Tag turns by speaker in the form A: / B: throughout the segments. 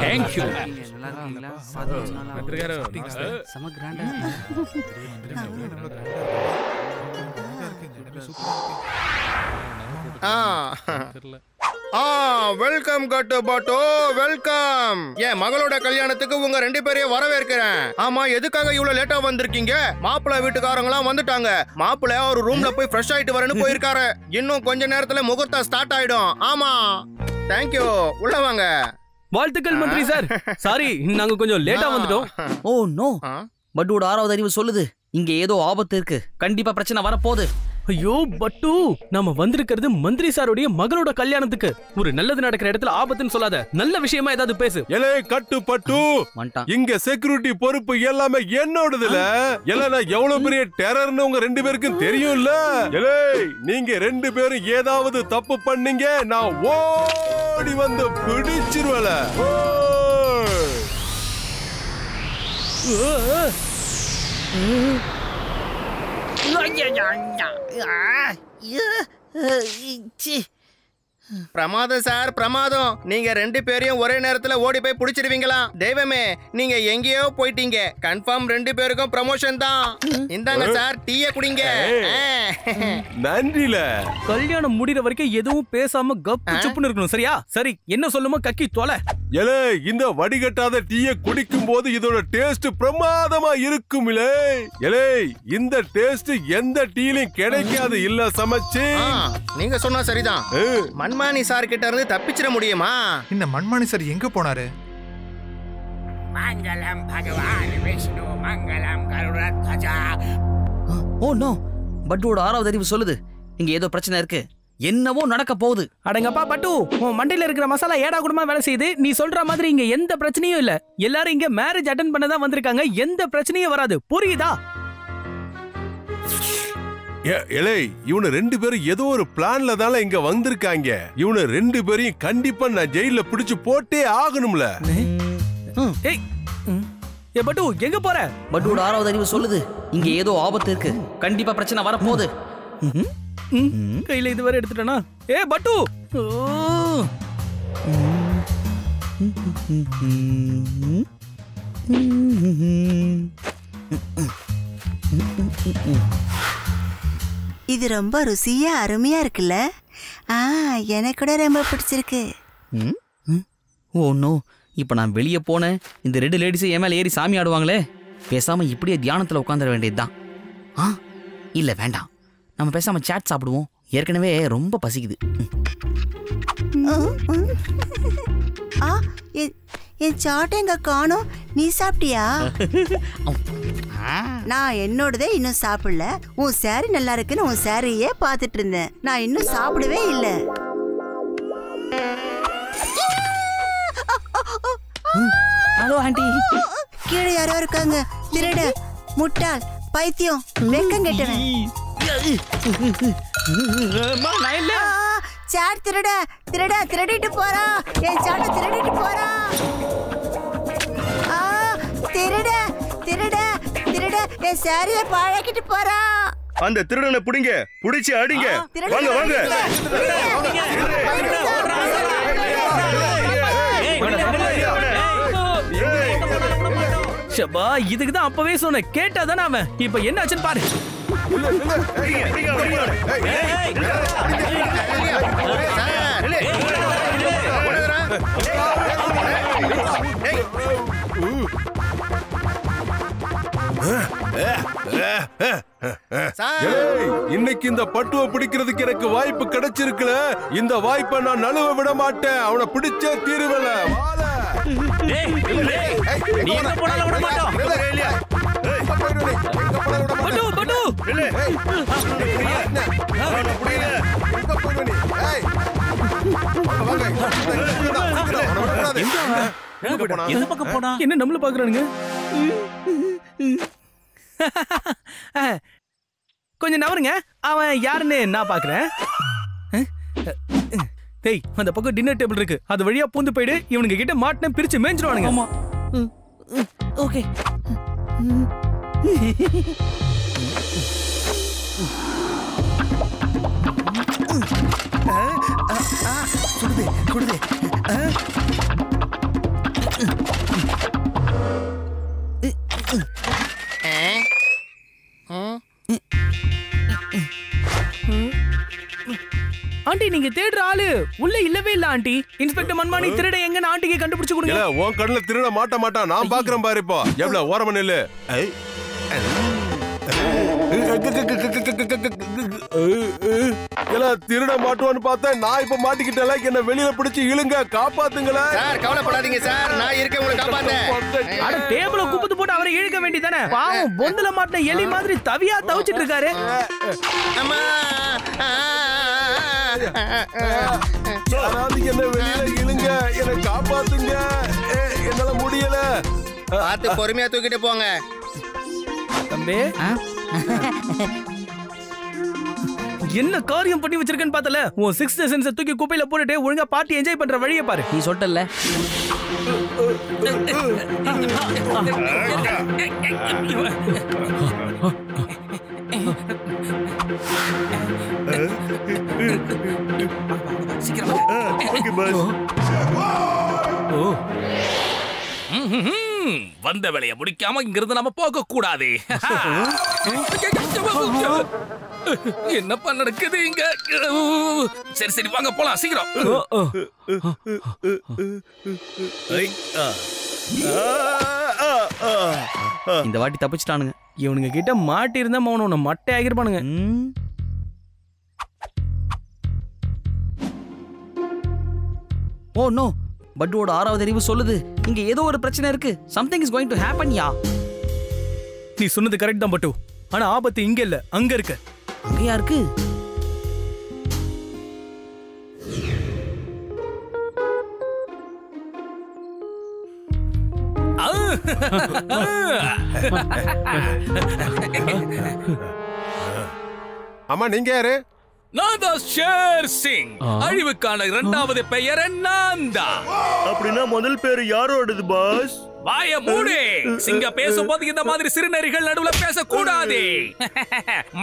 A: Thank you.
B: Welcome கட்டு பாட்டோ welcome. என் மகளோட கல்யாணத்துக்கு உங்க 2 பேரையும் வரவேற்கிறேன். ஆமா, எதுக்காக இவ்வளவு லேட்டா வந்திருக்கீங்க? மாப்பிள்ளை வீட்டுக்காரங்களாம் வந்துட்டாங்க. மாப்பிள்ளை ஒரு ரூம்ல போய் ஃப்ரெஷ் ஆயிட்டு வரேன்னு போயிருக்காரு. இன்னும் கொஞ்ச நேரத்துல முகூர்த்தம் ஸ்டார்ட் ஆயிடும். ஆமா, தேங்க்யூ. உள்ள வாங்க.
C: வாழ்த்துக்கள் மந்திரி சார். சாரி, நாங்க கொஞ்சம் லேட்டா வந்துட்டோம்.
D: ஓ நோ, பட்டுவோட 6வது அறிவு சொல்லுது இங்க ஏதோ ஆபத்து இருக்கு. கண்டிப்பா பிரச்சனை வரப்போகுது.
C: ஐயோ பட்டு, நாம வந்திருக்கிறது மந்திரி சாருடைய மகளோட கல்யாணத்துக்கு. ஒரு நல்லது நடக்கிற இடத்துல ஆபத்துன்னு சொல்லாத, நல்ல விஷயமா ஏதாவது பேசு.
E: எலே கட்டு பட்டு, இங்க செக்யூரிட்டி பொறுப்பு எல்லாமே என்னோடதுல. எல்லாம் எவ்வளவு பெரிய டெரர்னு உங்க 2 பேருக்கும் தெரியும்ல. எலே, நீங்க 2 பேரும் ஏதாவது தப்பு பண்ணீங்க, நான் ஓடி வந்து பிடிச்சிருவல.
B: பிரமாதம் சார், பிரமாதம். நீங்க 2 பேரையும் ஒரே நேரத்துல ஓடி போய் புடிச்சிருவீங்களா? தெய்வமே, நீங்க எங்கேயோ போயிட்டீங்க. கன்ஃபார்ம் 2 பேருக்கும் ப்ரமோஷன் தான். இந்தாங்க சார், டீயை குடிங்க.
E: நன்றில.
C: கல்யாணம் முடிகிற வரைக்கும் எதுவும் பேசாம கப்பு சுப்புன்னு இருக்கணும், சரியா? சரி, என்ன சொல்லுமோ கக்கி தொலை.
E: எலே, இந்த வடிகட்டாத டீயை குடிக்கும் போது இதோட டேஸ்ட் பிரமாதமா இருக்கும். எலே, இந்த டேஸ்ட் எந்த டீலையும் கிடைக்காது இல்ல சமைச்சு.
B: நீங்க சொன்னா சரிதான். மண்மானி சார் கிட்ட இருந்து தப்பிச்சிட முடியுமா?
F: இந்த மண்மானி சார் எங்க போனாரு?
G: மங்களம் பகவான் விஷ்ணு, மங்களம் கருடத்வஜா.
D: ஓ நோ, பட்டுவோட 6வது அறிவு சொல்லுது இங்க ஏதோ பிரச்சனை இருக்கு. என்னவோ நடக்க போகுது.
C: அடங்கப்பா பட்டு, உன் மண்டையில இருக்கிற மசாலா ஏடா கூடமா வேலை செய்யுது. நீ சொல்ற மாதிரி இங்க எந்த பிரச்சனையும் இல்ல. எல்லாரும் இங்க மேரேஜ் அட்டெண்ட் பண்ண தான் வந்திருக்காங்க. எந்த பிரச்சனையும் வராது, புரியுதா?
E: எலே, இவனு 2 பேரும் ஏதோ ஒரு பிளான்ல தானே இங்க வந்திருக்காங்க. இவனு 2 பேரையும் கண்டிப்பா நான் ஜெயில பிடிச்சு போட்டே ஆகணும்ல.
C: ஏ பட்டு, எங்க போற?
D: பட்டுவோட 6வது அறிவு சொல்லுது இங்க ஏதோ ஆபத்து இருக்கு. கண்டிப்பா பிரச்சனை வரப்போகுது.
C: கையில இதுவரை எடுத்துட்டனா? ஏ பட்டு,
H: இது ரொம்ப ருசியா அருமையா இருக்குல்ல. எனக்கு கூட ரொம்ப பிடிச்சிருக்கு.
D: ஓ நோ, இப்ப நான் வெளியே போனேன், இந்த 2 லேடிஸும் என் மேல ஏறி சாமி ஆடுவாங்களே. பேசாம இப்படியே தியானத்துல உட்காந்துட வேண்டியதுதான். இல்ல வேண்டாம், நம்ம பேசாம சாட் சாப்பிடுவோம். ஏற்கனவே ரொம்ப பசிக்குது.
H: என் சாட்டை எங்க காணோம். நீ சாப்பிட்டியா? நான் என்னோடதே இன்னும் சாப்பிடல. உன் சாரி நல்லா இருக்குன்னு உன் சாரியே பார்த்துட்டு இருந்தேன். நான் இன்னும் சாப்பிடவே இல்லை.
D: Hello aunty.
H: கீழே யாரோ இருக்காங்க. திருட, முட்டாள், பைத்தியம், வெக்கம் கெட்டவன். சாட் திருட திருட திருடிட்டு போறா. என் சாட்டை திருடிட்டு போறா. திருட திருட திருட என் சாரிய பாழாக்கிட்டு போறா.
B: அந்த திருடனை பிடிங்க, பிடிச்சு அடிங்க. வாங்க வாங்க.
C: ஷபா, இதுக்கு தான் அப்பவே சொன்ன, கேட்டாதானே அவன். இப்ப என்ன ஆச்சுன்னு பாரு.
E: இன்னைக்கு இந்த பட்டுவை பிடிக்கிறதுக்கு எனக்கு வாய்ப்பு கிடைச்சிருக்குல. இந்த வாய்ப்பை நான் நழுவ விட மாட்டேன். அவனை பிடிச்சே தீருவல.
C: என்ன நம்மள பாக்குறானுங்க? கொஞ்சம் நவருங்க, அவன் யாருன்னு நான் பாக்குறேன். டேய், அந்த பக்கம் டின்னர் டேபிள் இருக்கு, அது வழியா பூந்து போயிடு. இவனுங்க கிட்ட மாட்டின பிரிச்சு மேஞ்சிடுவானுங்க.
D: ஆமா, ஓகே.
B: சுடுதே, சுடுதே.
C: ஆண்டி நீங்க தேடுற ஆளு உள்ள இல்லவே இல்ல ஆண்டி. இன்ஸ்பெக்டர் மன்மானி திருட எங்கன்னு ஆண்டிக்கு கண்டுபிடிச்சு கொடுங்க.
E: இல்ல உன் கண்ணுல திருட மாட்டான். நான் பாக்குறேன் பாரு. இப்போ எவ்வளவு ஓரமா நில்லு. திருட மாட்டுவான்னு பார்த்தா நான் இப்ப மாட்டிக்கிட்டல. என்ன வெளியில பிடிச்சு இழுங்க, காப்பாத்துங்களா.
B: சார் கவலைப்படாதீங்க சார், நான் இருக்கேன் உங்களை காப்பாத்த.
C: அட டேபிள குப்பத்து போட்டு அவரை இழுக்க வேண்டியதானே. பாவம் பொந்துல மாட்டின எலி மாதிரி தவியா தவிச்சிட்டு இருக்காரு.
B: அம்மா
E: யாராவது என்ன வெளியில இழுங்க, என்ன காப்பாத்துங்க. என்னால முடியல.
B: பார்த்து பொறுமையா தூக்கிட்டு போங்க.
C: தம்பி என்ன காரியம் பண்ணி வச்சிருக்கேன்னு பார்த்தல. உன் 6th சென்ஸை தூக்கி குப்பையில போட்டுட்டு ஒழுங்கா பார்ட்டி என்ஜாய் பண்ற வழியை பாரு.
D: நீ சொல்லிட்டல்ல.
A: வந்த வேலையை முடிக்காம இங்கிருந்து நம்ம போக கூடாது. என்னப்பா நடக்குது இங்க? சரி சரி வாங்க போலாம் சீக்கிரம்.
D: இந்த வாட்டி தப்பிச்சிட்டானுங்க.
C: இவனுங்க கிட்ட மாட்டி இருந்தா மௌன மட்டை ஆகிருப்பானுங்க.
D: ஓ நோ, பட்டுவோட 6வது அறிவு சொல்லுது இங்க ஏதோ ஒரு பிரச்சனை இருக்கு. Something is going to happen யா.
C: நீ சொன்னது கரெக்ட் தான் பட்டு. ஆனா ஆபத்து இங்க இல்ல, அங்க இருக்கு.
D: அங்கயா இருக்கு?
E: அம்மா நீங்க யாரு?
A: நான் தான் ஷேர் சிங். அழிவுக்கான 2வது பெயர் நான் தான்.
B: அப்படின்னா முதல் பேரு யாரோடது பாஸ்?
A: வாய மூடு. சிங்க பேசும்போது இந்த மாதிரி சிறுநரிகள் நடுவுல பேசக்கூடாது.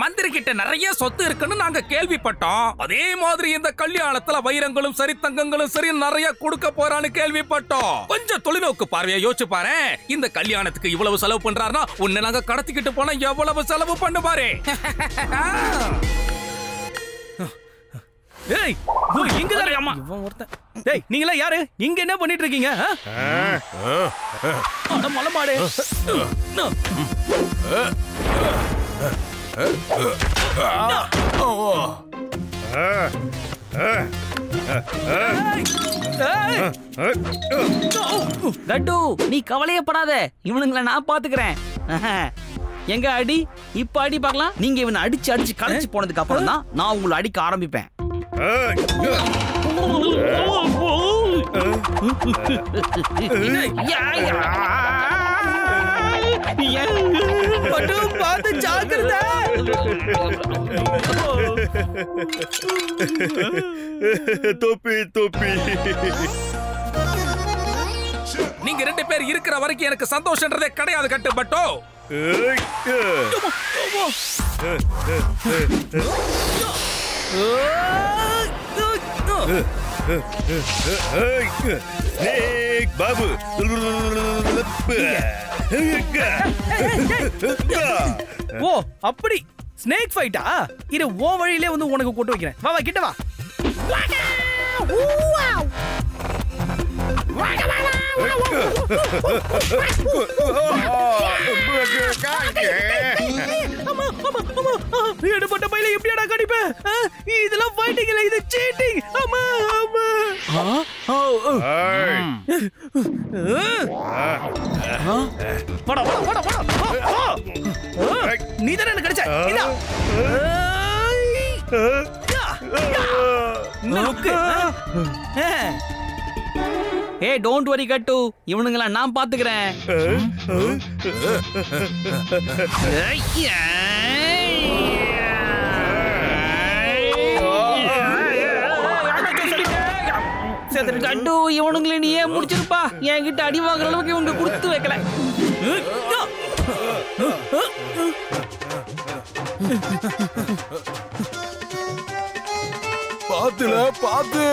A: மந்திரி கிட்ட நிறைய சொத்து இருக்குன்னு நாங்க கேள்விப்பட்டோம். அதே மாதிரி இந்த கல்யாணத்துல வைரங்களும் சரி தங்கங்களும் சரி நிறைய கொடுக்க போறான்னு கேள்விப்பட்டோம். கொஞ்சம் தொலைநோக்கு பார்வையா யோசிச்சு பாரு. இந்த கல்யாணத்துக்கு இவ்வளவு செலவு பண்றாருன்னா உன்னை நாங்க கடத்திக்கிட்டு போனா எவ்வளவு செலவு பண்ணு பாரு.
C: ஏய் இங்க தான் அம்மா. இவன் ஒருத்தன். டேய் நீங்களா யாரு? இங்க என்ன பண்ணிட்டு இருக்கீங்க? அட மலமாடே.
D: கட்டு நீ கவலையப்படாத, இவனுங்களை நான் பாத்துக்கிறேன். எங்க அடி இப்ப அடி பார்க்கலாம். நீங்க இவனை அடிச்சு அடிச்சு களைச்சு போனதுக்கு அப்புறம் தான் நான் உங்களை அடிக்க ஆரம்பிப்பேன்.
C: பார்த்து ஜாக்கிரதை.
B: தொப்பி தொப்பி.
A: நீங்க 2 பேர் இருக்கிற வரைக்கும் எனக்கு சந்தோஷன்றதே கிடையாது கட்டுப்பட்டோ.
B: பாபு
C: ஓ அப்படி ஸ்னேக் ஃபைட்டா? இரு ஓ வழியிலே வந்து உனக்கு கொண்டு வைக்கிறேன். வா வா கிட்ட வா. எடுபட்ட பையில எப்படியாடா கடிப்ப? இதெல்லாம் ஃபைட்டிங் இல்ல, இது சீட்டிங். ஆமா ஆமா. போடா போடா போடா போடா. நீ தானே என்ன கடிச்ச? இதா.
D: ஏ டோன்ட் வரி கட்டு, இவனுங்கள நான் பாத்துக்கிறேன். கட்டு இவனுங்களை நீ ஏன் முடிச்சிருப்பா? என்கிட்ட அடி வாங்குற அளவுக்கு இவங்க கொடுத்து வைக்கல.
E: பாத்துல பாத்து